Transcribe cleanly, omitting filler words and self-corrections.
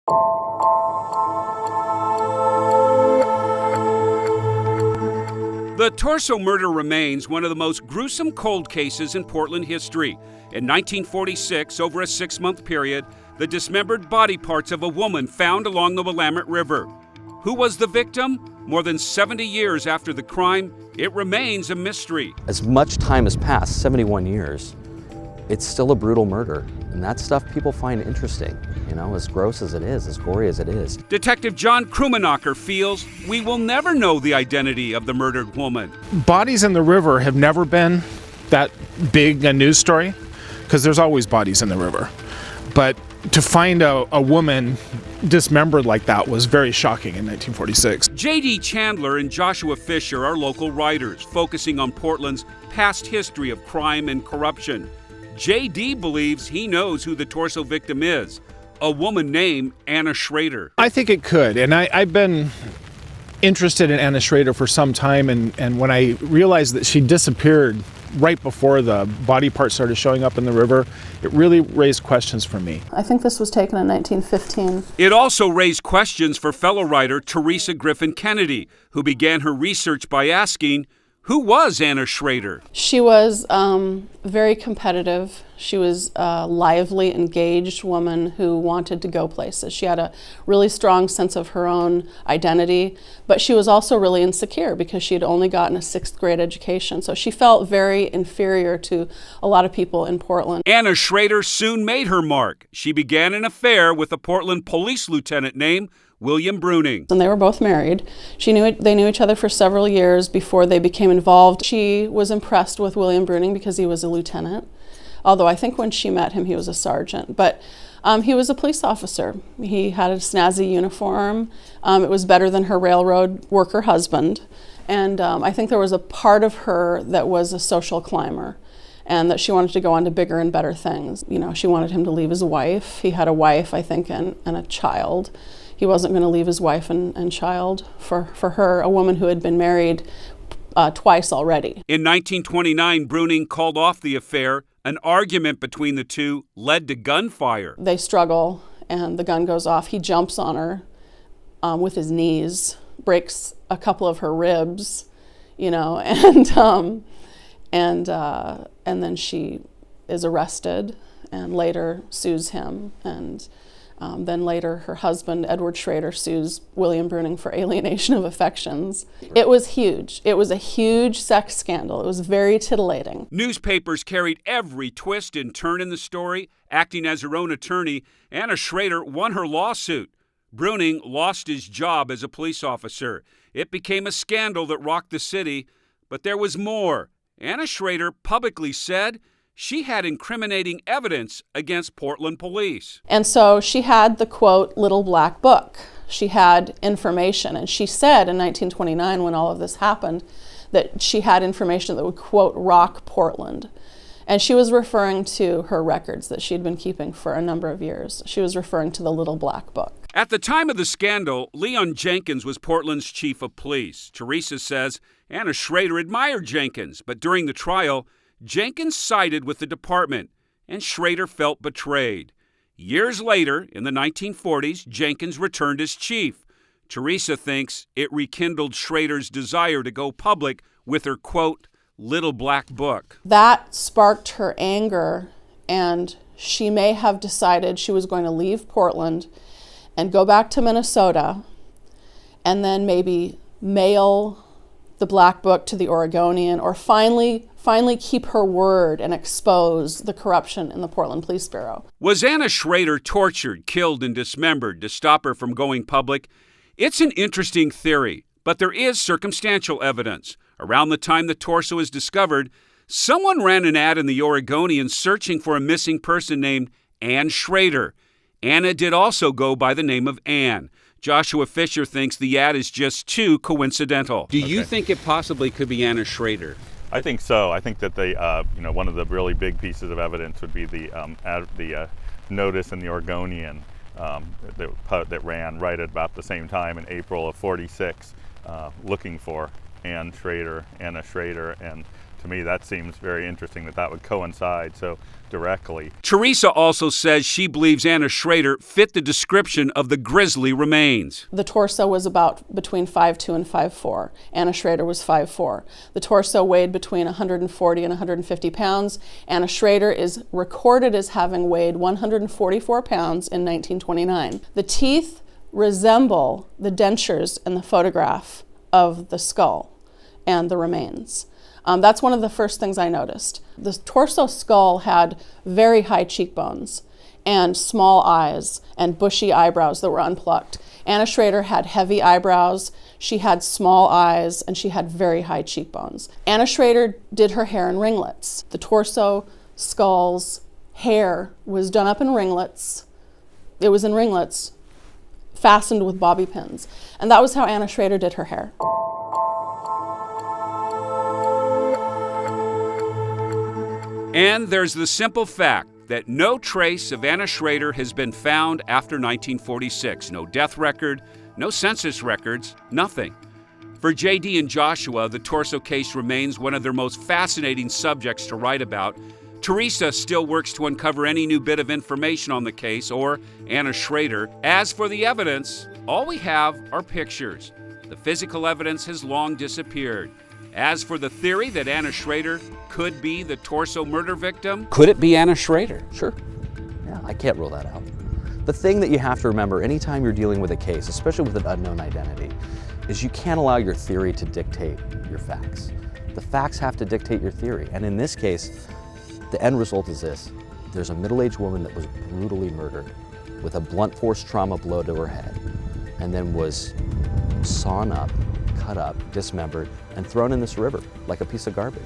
The Torso murder remains one of the most gruesome cold cases in Portland history. In 1946, over a 6-month period, the dismembered body parts of a woman found along the Willamette River. Who was the victim? More than 70 years after the crime, it remains a mystery. As much time has passed, 71 years, it's still a brutal murder. And that stuff people find interesting, as gross as it is, as gory as it is. Detective John Krummenacher feels we will never know the identity of the murdered woman. Bodies in the river have never been that big a news story, because there's always bodies in the river. But to find a woman dismembered like that was very shocking in 1946. J.D. Chandler and Joshua Fisher are local writers focusing on Portland's past history of crime and corruption. J.D. believes he knows who the Torso victim is, a woman named Anna Schrader. I think it could, and I've been interested in Anna Schrader for some time, and when I realized that she disappeared right before the body parts started showing up in the river, it really raised questions for me. I think this was taken in 1915. It also raised questions for fellow writer Teresa Griffin Kennedy, who began her research by asking, who was Anna Schrader? She was very competitive. She was a lively, engaged woman who wanted to go places. She had a really strong sense of her own identity, but she was also really insecure because she had only gotten a 6th grade education. So she felt very inferior to a lot of people in Portland. Anna Schrader soon made her mark. She began an affair with a Portland police lieutenant named William Bruning. And they were both married. They knew each other for several years before they became involved. She was impressed with William Bruning because he was a lieutenant, although I think when she met him he was a sergeant. But he was a police officer. He had a snazzy uniform. It was better than her railroad worker husband. And I think there was a part of her that was a social climber, and that she wanted to go on to bigger and better things. She wanted him to leave his wife. He had a wife, I think, and a child. He wasn't going to leave his wife and child for her, a woman who had been married twice already. In 1929, Bruning called off the affair. An argument between the two led to gunfire. They struggle, and the gun goes off. He jumps on her with his knees, breaks a couple of her ribs, and then she is arrested and later sues him, and then later her husband, Edward Schrader, sues William Bruning for alienation of affections. It was huge. It was a huge sex scandal. It was very titillating. Newspapers carried every twist and turn in the story. Acting as her own attorney, Anna Schrader won her lawsuit. Bruning lost his job as a police officer. It became a scandal that rocked the city, but there was more. Anna Schrader publicly said she had incriminating evidence against Portland police. And so she had the, quote, little black book. She had information, and she said in 1929, when all of this happened, that she had information that would, quote, rock Portland. And she was referring to her records that she had been keeping for a number of years. She was referring to the little black book. At the time of the scandal, Leon Jenkins was Portland's chief of police. Teresa says Anna Schrader admired Jenkins, but during the trial, Jenkins sided with the department, and Schrader felt betrayed. Years later, in the 1940s, Jenkins returned as chief. Teresa thinks it rekindled Schrader's desire to go public with her, quote, little black book. That sparked her anger, and she may have decided she was going to leave Portland and go back to Minnesota and then maybe mail the black book to the Oregonian, or finally keep her word and expose the corruption in the Portland Police Bureau. Was Anna Schrader tortured, killed, and dismembered to stop her from going public? It's an interesting theory, but there is circumstantial evidence. Around the time the torso was discovered, someone ran an ad in the Oregonian searching for a missing person named Ann Schrader. Anna did also go by the name of Ann. Joshua Fisher thinks the ad is just too coincidental. Do you think it possibly could be Anna Schrader? I think so. I think that one of the really big pieces of evidence would be the notice in the Oregonian that ran right at about the same time in April of '46, looking for Anna Schrader, and to me, that seems very interesting that that would coincide so directly. Teresa also says she believes Anna Schrader fit the description of the grisly remains. The torso was about between 5'2" and 5'4". Anna Schrader was 5'4". The torso weighed between 140 and 150 pounds. Anna Schrader is recorded as having weighed 144 pounds in 1929. The teeth resemble the dentures in the photograph of the skull and the remains. That's one of the first things I noticed. The torso skull had very high cheekbones and small eyes and bushy eyebrows that were unplucked. Anna Schrader had heavy eyebrows, she had small eyes, and she had very high cheekbones. Anna Schrader did her hair in ringlets. The torso skull's hair was done up in ringlets. It was in ringlets, fastened with bobby pins. And that was how Anna Schrader did her hair. And there's the simple fact that no trace of Anna Schrader has been found after 1946. No death record, no census records, nothing. For J.D. and Joshua, the torso case remains one of their most fascinating subjects to write about. Teresa still works to uncover any new bit of information on the case or Anna Schrader. As for the evidence, all we have are pictures. The physical evidence has long disappeared. As for the theory that Anna Schrader could be the torso murder victim, Could it be Anna Schrader? Sure. Yeah, I can't rule that out. The thing that you have to remember anytime you're dealing with a case, especially with an unknown identity, is you can't allow your theory to dictate your facts. The facts have to dictate your theory. And in this case, the end result is this. There's a middle-aged woman that was brutally murdered with a blunt force trauma blow to her head and then was sawn up, cut up, dismembered, and thrown in this river like a piece of garbage.